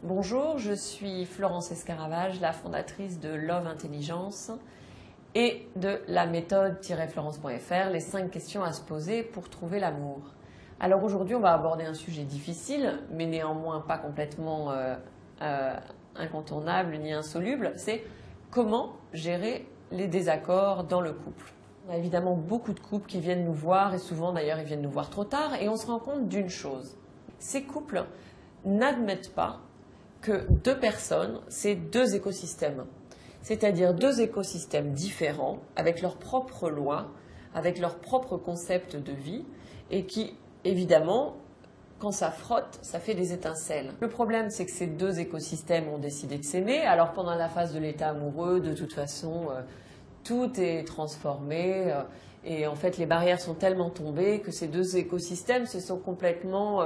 Bonjour, je suis Florence Escaravage, la fondatrice de Love Intelligence et de la méthode-florence.fr, les 5 questions à se poser pour trouver l'amour. Alors aujourd'hui, on va aborder un sujet difficile, mais néanmoins pas complètement incontournable ni insoluble, c'est comment gérer les désaccords dans le couple. On a évidemment beaucoup de couples qui viennent nous voir, et souvent d'ailleurs ils viennent nous voir trop tard, et on se rend compte d'une chose. Ces couples n'admettent pas que deux personnes, c'est deux écosystèmes. C'est-à-dire deux écosystèmes différents, avec leurs propres lois, avec leurs propres concepts de vie, et qui, évidemment, quand ça frotte, ça fait des étincelles. Le problème, c'est que ces deux écosystèmes ont décidé de s'aimer. Alors pendant la phase de l'état amoureux, de toute façon, tout est transformé. Et en fait, les barrières sont tellement tombées que ces deux écosystèmes se sont complètement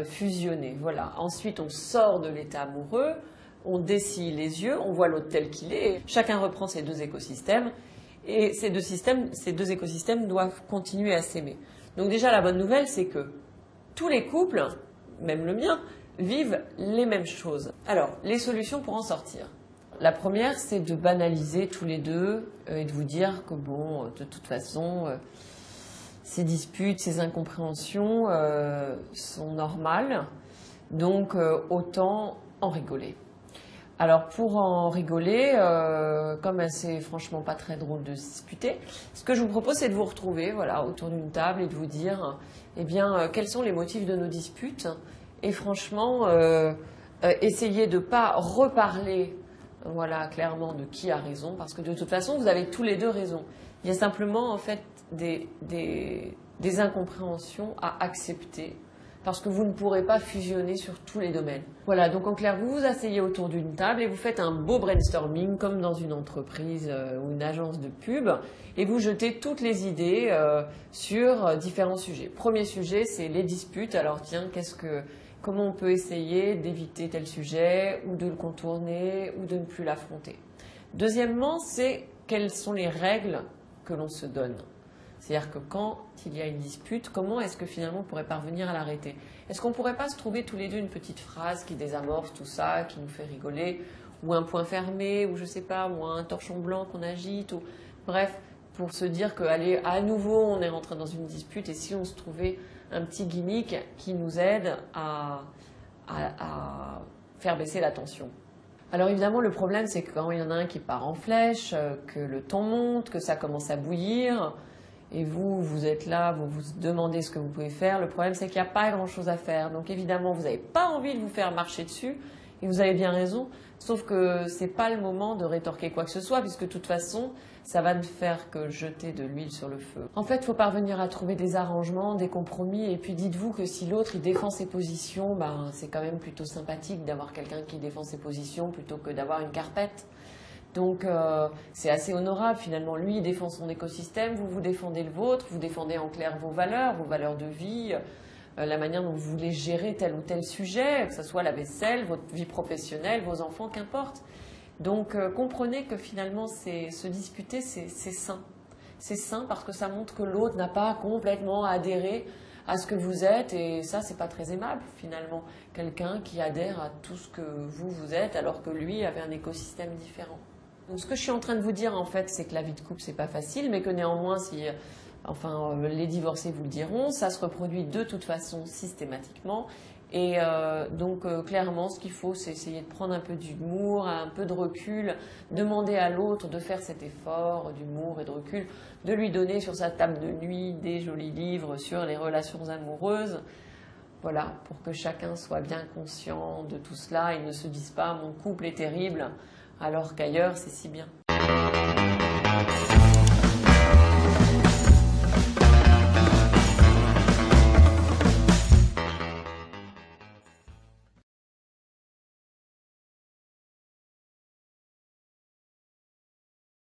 fusionnés. Voilà. Ensuite, on sort de l'état amoureux, on dessille les yeux, on voit l'autre tel qu'il est. Chacun reprend ces deux écosystèmes. Et ces deux écosystèmes doivent continuer à s'aimer. Donc déjà, la bonne nouvelle, c'est que tous les couples, même le mien, vivent les mêmes choses. Alors, les solutions pour en sortir. La première, c'est de banaliser tous les deux et de vous dire que bon, de toute façon, ces disputes, ces incompréhensions sont normales, donc autant en rigoler. Alors pour en rigoler, comme c'est franchement pas très drôle de se disputer, ce que je vous propose c'est de vous retrouver voilà, autour d'une table et de vous dire eh bien, quels sont les motifs de nos disputes et franchement essayez de ne pas reparler voilà, clairement de qui a raison parce que de toute façon vous avez tous les deux raison. Il y a simplement en fait des incompréhensions à accepter parce que vous ne pourrez pas fusionner sur tous les domaines. Voilà, donc en clair, vous vous asseyez autour d'une table et vous faites un beau brainstorming comme dans une entreprise ou une agence de pub et vous jetez toutes les idées sur différents sujets. Premier sujet, c'est les disputes. Alors tiens, comment on peut essayer d'éviter tel sujet ou de le contourner ou de ne plus l'affronter. Deuxièmement, c'est quelles sont les règles que l'on se donne. C'est-à-dire que quand il y a une dispute, comment est-ce que finalement on pourrait parvenir à l'arrêter? Est-ce qu'on ne pourrait pas se trouver tous les deux une petite phrase qui désamorce tout ça, qui nous fait rigoler, ou un point fermé, ou je sais pas, ou un torchon blanc qu'on agite, ou bref, pour se dire que allez, à nouveau on est rentré dans une dispute, et si on se trouvait un petit gimmick qui nous aide à faire baisser la tension. Alors évidemment, le problème, c'est que quand il y en a un qui part en flèche, que le ton monte, que ça commence à bouillir, et vous êtes là, vous vous demandez ce que vous pouvez faire. Le problème, c'est qu'il n'y a pas grand-chose à faire. Donc évidemment, vous n'avez pas envie de vous faire marcher dessus, et vous avez bien raison, sauf que ce n'est pas le moment de rétorquer quoi que ce soit, puisque de toute façon, ça va ne faire que jeter de l'huile sur le feu. En fait, il faut parvenir à trouver des arrangements, des compromis, et puis dites-vous que si l'autre il défend ses positions, ben, c'est quand même plutôt sympathique d'avoir quelqu'un qui défend ses positions plutôt que d'avoir une carpette. Donc c'est assez honorable finalement. Lui il défend son écosystème, vous défendez le vôtre, vous défendez en clair vos valeurs de vie, la manière dont vous voulez gérer tel ou tel sujet, que ce soit la vaisselle, votre vie professionnelle, vos enfants, qu'importe. Donc comprenez que finalement se disputer c'est sain. C'est sain parce que ça montre que l'autre n'a pas complètement adhéré à ce que vous êtes et ça c'est pas très aimable finalement. Quelqu'un qui adhère à tout ce que vous êtes alors que lui avait un écosystème différent. Donc ce que je suis en train de vous dire en fait, c'est que la vie de couple c'est pas facile, mais que néanmoins, les divorcés vous le diront, ça se reproduit de toute façon systématiquement. Et donc clairement, ce qu'il faut, c'est essayer de prendre un peu d'humour, un peu de recul, demander à l'autre de faire cet effort d'humour et de recul, de lui donner sur sa table de nuit des jolis livres sur les relations amoureuses. Voilà, pour que chacun soit bien conscient de tout cela et ne se dise pas « mon couple est terrible » alors qu'ailleurs c'est si bien.